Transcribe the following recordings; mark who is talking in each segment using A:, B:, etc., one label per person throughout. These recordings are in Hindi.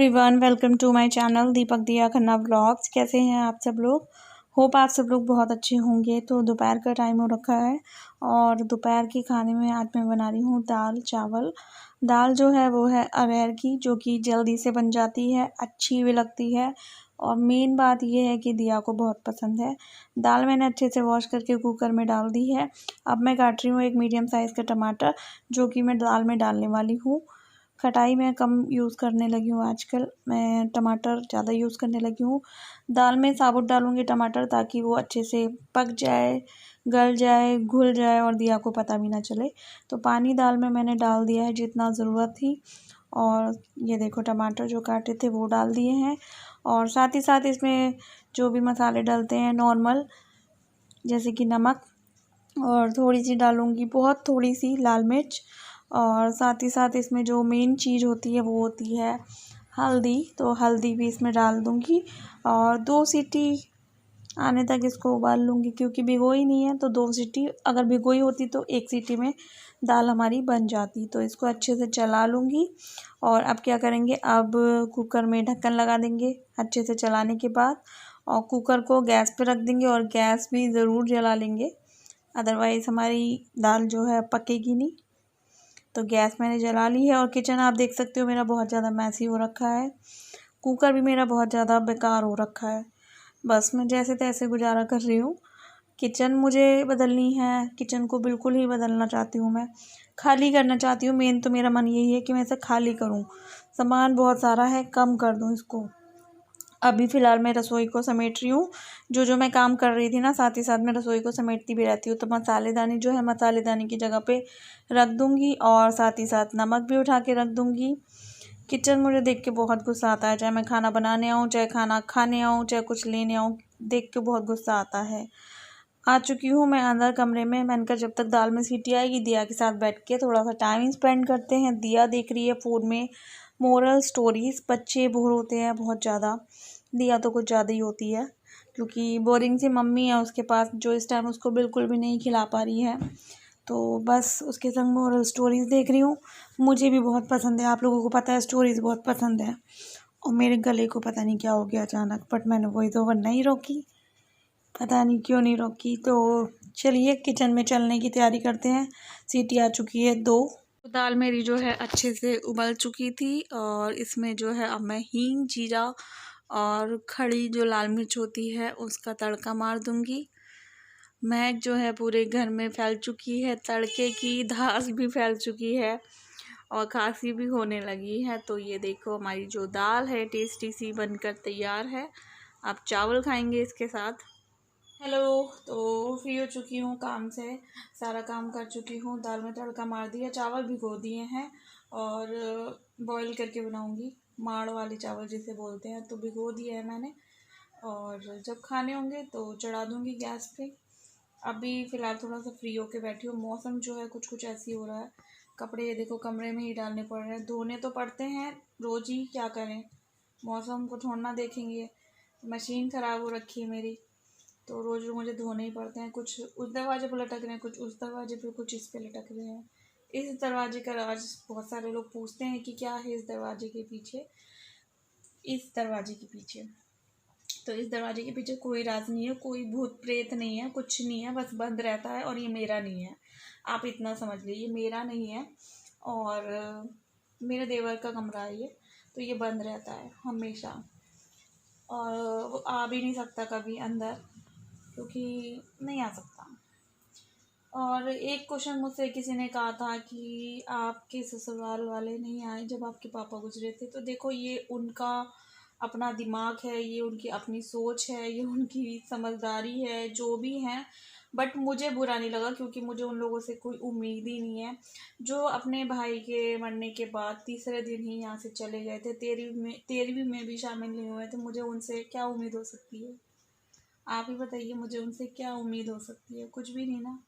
A: Everyone, welcome to my channel Deepak Diya Khanna vlogs. कैसे हैं आप सब लोग? होप आप सब लोग बहुत अच्छे होंगे। तो दोपहर का टाइम हो रखा है और दोपहर के खाने में आज मैं बना रही हूँ दाल चावल। दाल जो है वो है अरहर की, जो कि जल्दी से बन जाती है, अच्छी भी लगती है। और मेन बात ये है कि दिया को बहुत पसंद है। दाल मैंने अच्छे से वॉश करके कुकर में डाल दी है। अब मैं काट रही हूँ एक मीडियम साइज़ का टमाटर, जो कि मैं दाल में डालने वाली हूँ। खटाई मैं कम यूज़ करने लगी हूँ आजकल, मैं टमाटर ज़्यादा यूज़ करने लगी हूँ। दाल में साबुत डालूँगी टमाटर, ताकि वो अच्छे से पक जाए, गल जाए, घुल जाए और दिया को पता भी ना चले। तो पानी दाल में मैंने डाल दिया है जितना ज़रूरत थी। और ये देखो टमाटर जो काटे थे वो डाल दिए हैं। और साथ ही साथ इसमें जो भी मसाले डलते हैं नॉर्मल, जैसे कि नमक, और थोड़ी सी डालूँगी, बहुत थोड़ी सी लाल मिर्च। और साथ ही साथ इसमें जो मेन चीज़ होती है वो होती है हल्दी, तो हल्दी भी इसमें डाल दूँगी। और 2 सीटी आने तक इसको उबाल लूँगी, क्योंकि भिगोई नहीं है। तो 2 सीटी, अगर भिगोई होती तो 1 सीटी में दाल हमारी बन जाती। तो इसको अच्छे से चला लूँगी। और अब क्या करेंगे, अब कुकर में ढक्कन लगा देंगे अच्छे से चलाने के बाद, और कुकर को गैस पे रख देंगे और गैस भी ज़रूर जला लेंगे, अदरवाइज़ हमारी दाल जो है पकेगी नहीं। तो गैस मैंने जला ली है। और किचन आप देख सकते हो मेरा बहुत ज़्यादा मैसी हो रखा है, कुकर भी मेरा बहुत ज़्यादा बेकार हो रखा है। बस मैं जैसे तैसे गुजारा कर रही हूँ। किचन मुझे बदलनी है, किचन को बिल्कुल ही बदलना चाहती हूँ मैं, खाली करना चाहती हूँ। मेन तो मेरा मन यही है कि मैं इसे खाली करूँ, सामान बहुत सारा है, कम कर दूँ इसको। अभी फ़िलहाल मैं रसोई को समेट रही हूँ। जो मैं काम कर रही थी ना, साथ ही साथ मैं रसोई को समेटती भी रहती हूँ। तो मसालेदानी जो है, मसालेदानी की जगह पे रख दूँगी, और साथ ही साथ नमक भी उठा के रख दूँगी। किचन मुझे देख के बहुत गुस्सा आता है, चाहे मैं खाना बनाने आऊँ, चाहे खाना खाने आऊँ, चाहे कुछ लेने आऊँ, देख के बहुत गुस्सा आता है। आ चुकी हूँ मैं अंदर कमरे में। मैंने कहा जब तक दाल में सीटी आएगी, दिया के साथ बैठ के थोड़ा सा टाइम स्पेंड करते हैं। दिया देख रही है फ़ोन में मोरल स्टोरीज़। बच्चे बोर होते हैं बहुत ज़्यादा, दिया तो कुछ ज़्यादा ही होती है, क्योंकि बोरिंग सी मम्मी है उसके पास, जो इस टाइम उसको बिल्कुल भी नहीं खिला पा रही है। तो बस उसके संग मोरल स्टोरीज़ देख रही हूँ। मुझे भी बहुत पसंद है, आप लोगों को पता है, स्टोरीज़ बहुत पसंद है। और मेरे गले को पता नहीं क्या हो गया अचानक, बट मैंने वही तो वरना ही रोकी, पता नहीं क्यों नहीं रोकी। तो चलिए किचन में चलने की तैयारी करते हैं। सीटी आ चुकी है 2। दाल मेरी जो है अच्छे से उबल चुकी थी, और इसमें जो है अब मैं हींग, जीरा और खड़ी जो लाल मिर्च होती है उसका तड़का मार दूंगी। महक जो है पूरे घर में फैल चुकी है, तड़के की धास भी फैल चुकी है और खांसी भी होने लगी है। तो ये देखो हमारी जो दाल है टेस्टी सी बनकर तैयार है। अब चावल खाएंगे इसके साथ। हेलो, तो फ्री हो चुकी हूँ काम से, सारा काम कर चुकी हूँ। दाल में तड़का मार दिया, चावल भिगो दिए हैं और बॉईल करके बनाऊँगी, माड़ वाले चावल जिसे बोलते हैं। तो भिगो दिए हैं मैंने, और जब खाने होंगे तो चढ़ा दूँगी गैस पे। अभी फ़िलहाल थोड़ा सा फ्री होके बैठी हूँ। मौसम जो है कुछ कुछ ऐसी हो रहा है। कपड़े ये देखो कमरे में ही डालने पड़ रहे हैं, धोने तो पड़ते हैं रोज़ ही, क्या करें, मौसम को छोड़ना देखेंगे। मशीन ख़राब हो रखी है मेरी, तो रोज़ मुझे धोने ही पड़ते हैं। कुछ उस दरवाजे पर लटक रहे हैं, कुछ उस दरवाजे पे, कुछ इस पे लटक रहे हैं। इस दरवाजे का राज बहुत सारे लोग पूछते हैं कि क्या है इस दरवाजे के पीछे। इस दरवाजे के पीछे, तो इस दरवाजे के पीछे कोई राज नहीं है, कोई भूत प्रेत नहीं है, कुछ नहीं है, बस बंद रहता है। और ये मेरा नहीं है, आप इतना समझ लीजिए, ये मेरा नहीं है। और मेरे देवर का कमरा है ये, तो ये बंद रहता है हमेशा, और वो आ भी नहीं सकता कभी अंदर, क्योंकि नहीं आ सकता। और एक क्वेश्चन मुझसे किसी ने कहा था कि आपके ससुराल वाले नहीं आए जब आपके पापा गुजरे थे। तो देखो, ये उनका अपना दिमाग है, ये उनकी अपनी सोच है, ये उनकी समझदारी है, जो भी हैं। बट मुझे बुरा नहीं लगा, क्योंकि मुझे उन लोगों से कोई उम्मीद ही नहीं है, जो अपने भाई के मरने के बाद तीसरे दिन ही यहाँ से चले गए थे, 13वीं में भी शामिल नहीं हुए थे। मुझे उनसे क्या उम्मीद हो सकती है, आप ही बताइए, मुझे उनसे क्या उम्मीद हो सकती है? कुछ भी नहीं ना।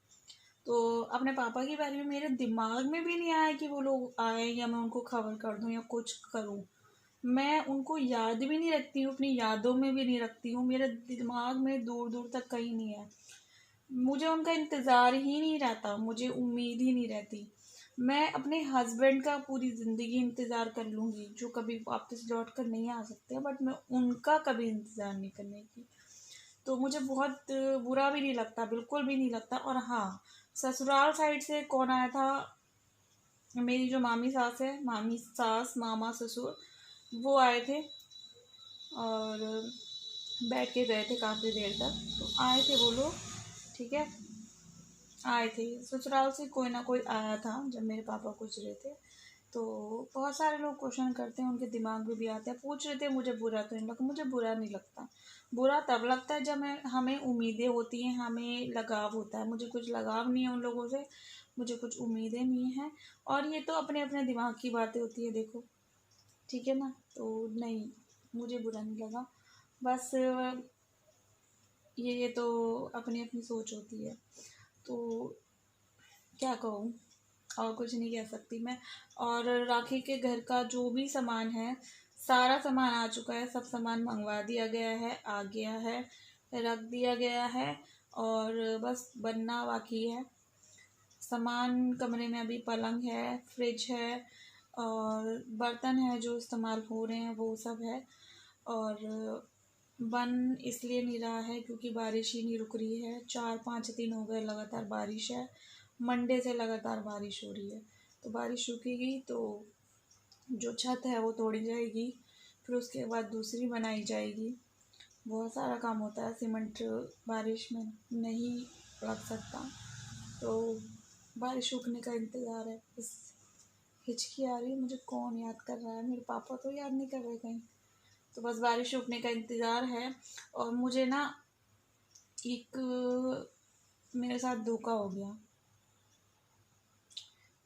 A: तो अपने पापा के बारे में मेरे दिमाग में भी नहीं आया कि वो लोग आए, या मैं उनको खबर कर दूं या कुछ करूं। मैं उनको याद भी नहीं रखती हूँ, अपनी यादों में भी नहीं रखती हूँ, मेरे दिमाग में दूर दूर तक कहीं नहीं है। मुझे उनका इंतज़ार ही नहीं रहता, मुझे उम्मीद ही नहीं रहती। मैं अपने हस्बैंड का पूरी ज़िंदगी इंतज़ार कर लूँगी, जो कभी वापस लौट कर नहीं आ सकते, बट मैं उनका कभी इंतज़ार नहीं करने की। तो मुझे बहुत बुरा भी नहीं लगता, बिल्कुल भी नहीं लगता। और हाँ, ससुराल साइड से कौन आया था, मेरी जो मामी सास है, मामी सास मामा ससुर, वो आए थे और बैठ के गए थे काफ़ी देर तक। तो आए थे वो लोग, ठीक है, आए थे ससुराल से, कोई ना कोई आया था जब मेरे पापा गुजरे थे। तो बहुत सारे लोग क्वेश्चन करते हैं, उनके दिमाग में भी आते हैं, पूछ रहे थे। मुझे बुरा तो नहीं लगता, मुझे बुरा नहीं लगता। बुरा तब लगता है जब हमें उम्मीदें होती हैं, हमें लगाव होता है। मुझे कुछ लगाव नहीं है उन लोगों से, मुझे कुछ उम्मीदें नहीं हैं। और ये तो अपने अपने दिमाग की बातें होती है, देखो, ठीक है ना। तो नहीं, मुझे बुरा नहीं लगा। बस ये तो अपनी अपनी सोच होती है। तो क्या कहूँ, और कुछ नहीं कह सकती मैं। और राखी के घर का जो भी सामान है, सारा सामान आ चुका है, सब सामान मंगवा दिया गया है, आ गया है, रख दिया गया है, और बस बनना बाकी है। सामान कमरे में अभी पलंग है, फ्रिज है, और बर्तन है जो इस्तेमाल हो रहे हैं, वो सब है। और बन इसलिए नहीं रहा है क्योंकि बारिश ही नहीं रुक रही है। 4-5 दिन हो गए लगातार बारिश है, मंडे से लगातार बारिश हो रही है। तो बारिश रुकेगी तो जो छत है वो तोड़ी जाएगी, फिर उसके बाद दूसरी बनाई जाएगी। बहुत सारा काम होता है, सीमेंट बारिश में नहीं लग सकता। तो बारिश रुकने का इंतज़ार है। बस हिचकी आ रही है, मुझे कौन याद कर रहा है, मेरे पापा तो याद नहीं कर रहे कहीं। तो बस बारिश रुकने का इंतज़ार है। और मुझे ना एक मेरे साथ धोखा हो गया,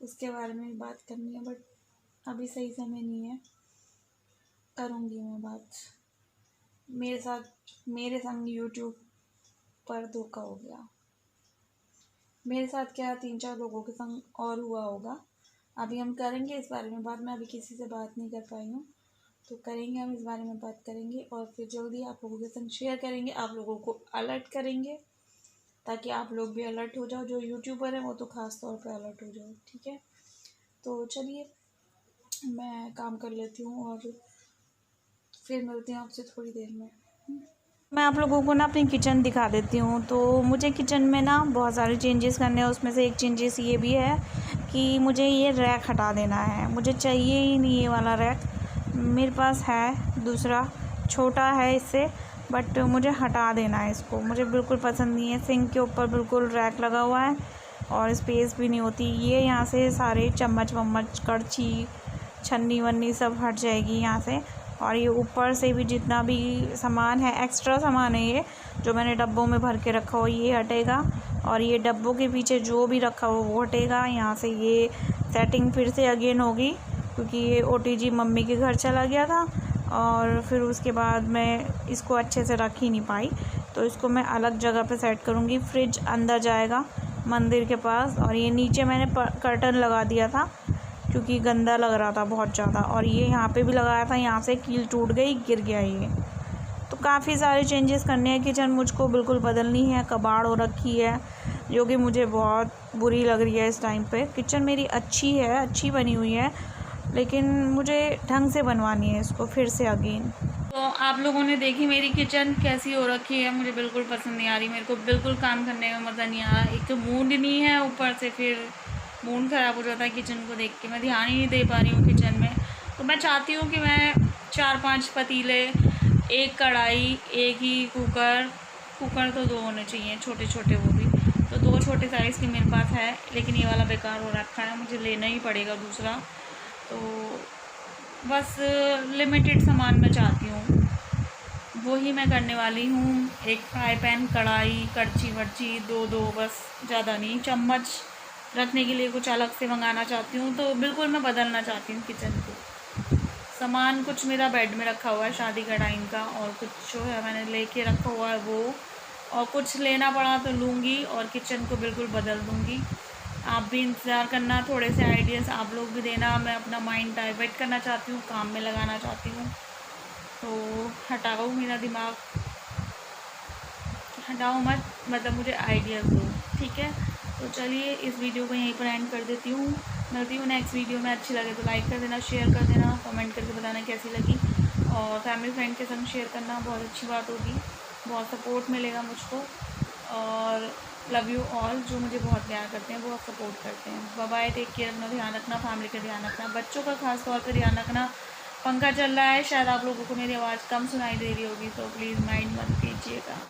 A: उसके बारे में भी बात करनी है, बट अभी सही समय नहीं है, करूँगी मैं बात। मेरे संग यूट्यूब पर धोखा हो गया। मेरे साथ क्या 3-4 लोगों के संग और हुआ होगा। अभी हम करेंगे इस बारे में बात। मैं अभी किसी से बात नहीं कर पाई हूँ, तो करेंगे, हम इस बारे में बात करेंगे और फिर जल्दी आप लोगों के संग शेयर करेंगे, आप लोगों को अलर्ट करेंगे, ताकि आप लोग भी अलर्ट हो जाओ। जो यूट्यूबर है वो तो ख़ास तौर पे अलर्ट हो जाओ, ठीक है। तो चलिए, मैं काम कर लेती हूँ और फिर मिलती हूँ आपसे थोड़ी देर में। मैं आप लोगों को ना अपनी किचन दिखा देती हूँ। तो मुझे किचन में ना बहुत सारे चेंजेस करने हैं। उसमें से एक चेंजेस ये भी है कि मुझे ये रैक हटा देना है। मुझे चाहिए ही नहीं ये वाला रैक, मेरे पास है दूसरा, छोटा है इससे, बट मुझे हटा देना है इसको। मुझे बिल्कुल पसंद नहीं है। सिंक के ऊपर बिल्कुल रैक लगा हुआ है और स्पेस भी नहीं होती। ये यहाँ से सारे चम्मच वम्मच, कड़छी, छन्नी वन्नी सब हट जाएगी यहाँ से। और ये ऊपर से भी जितना भी सामान है, एक्स्ट्रा सामान है ये, जो मैंने डब्बों में भर के रखा हो, ये हटेगा। और ये डब्बों के पीछे जो भी रखा हो वो हटेगा। यहाँ से ये सेटिंग फिर से अगेन होगी, क्योंकि ये OTG मम्मी के घर चला गया था और फिर उसके बाद मैं इसको अच्छे से रख ही नहीं पाई। तो इसको मैं अलग जगह पे सेट करूँगी। फ्रिज अंदर जाएगा मंदिर के पास। और ये नीचे मैंने कर्टन लगा दिया था क्योंकि गंदा लग रहा था बहुत ज़्यादा। और ये यहाँ पे भी लगाया था, यहाँ से कील टूट गई, गिर गया ये। तो काफ़ी सारे चेंजेस करने हैं। किचन मुझको बिल्कुल बदलनी है, कबाड़ हो रखी है, जो कि मुझे बहुत बुरी लग रही है इस टाइम पे। किचन मेरी अच्छी है, अच्छी बनी हुई है, लेकिन मुझे ढंग से बनवानी है इसको फिर से अगेन। तो आप लोगों ने देखी मेरी किचन कैसी हो रखी है, मुझे बिल्कुल पसंद नहीं आ रही। मेरे को बिल्कुल काम करने का मज़ा नहीं आ रहा। एक तो मूड नहीं है, ऊपर से फिर मूड ख़राब हो जाता है कुकिंग को देख के। मैं ध्यान ही नहीं दे पा रही हूँ किचन में। तो मैं चाहती हूँ कि मैं 4-5 पतीले, एक कढ़ाई, एक ही कुकर तो 2 होने चाहिए, छोटे छोटे वो भी। तो 2 छोटे साइज़ की मेरे पास है, लेकिन ये वाला बेकार हो रखा है, मुझे लेना ही पड़ेगा दूसरा। तो बस लिमिटेड सामान मैं चाहती हूँ, वो ही मैं करने वाली हूँ। एक फ्राई पैन, कढ़ाई, कड़छी वर्ची, 2 बस, ज़्यादा नहीं। चम्मच रखने के लिए कुछ अलग से मंगाना चाहती हूँ। तो बिल्कुल मैं बदलना चाहती हूँ किचन को। सामान कुछ मेरा बेड में रखा हुआ है शादी का टाइम का, और कुछ जो है मैंने लेके रखा हुआ है वो, और कुछ लेना पड़ा तो लूँगी और किचन को बिल्कुल बदल दूँगी। आप भी इंतज़ार करना, थोड़े से आइडियाज़ आप लोग भी देना। मैं अपना माइंड डाइवर्ट करना चाहती हूँ, काम में लगाना चाहती हूँ। तो हटाओ मेरा दिमाग, हटाओ मत, मतलब मुझे आइडियाज़ दो, ठीक है। तो चलिए इस वीडियो को यहीं पर एंड कर देती हूँ। मिलती हूँ नेक्स्ट वीडियो में। अच्छी लगे तो लाइक कर देना, शेयर कर देना, कमेंट करके बताना कैसी लगी, और फैमिली फ्रेंड के संग शेयर करना बहुत अच्छी बात होगी, बहुत सपोर्ट मिलेगा मुझको। और लव यू ऑल, जो मुझे बहुत प्यार करते हैं, बहुत सपोर्ट करते हैं। बाय बाय, टेक केयर, अपना ध्यान रखना, फैमिली का ध्यान रखना, बच्चों का खास तौर पर ध्यान रखना। पंखा चल रहा है, शायद आप लोगों को मेरी आवाज़ कम सुनाई दे रही होगी, तो प्लीज़ माइंड मत कीजिएगा।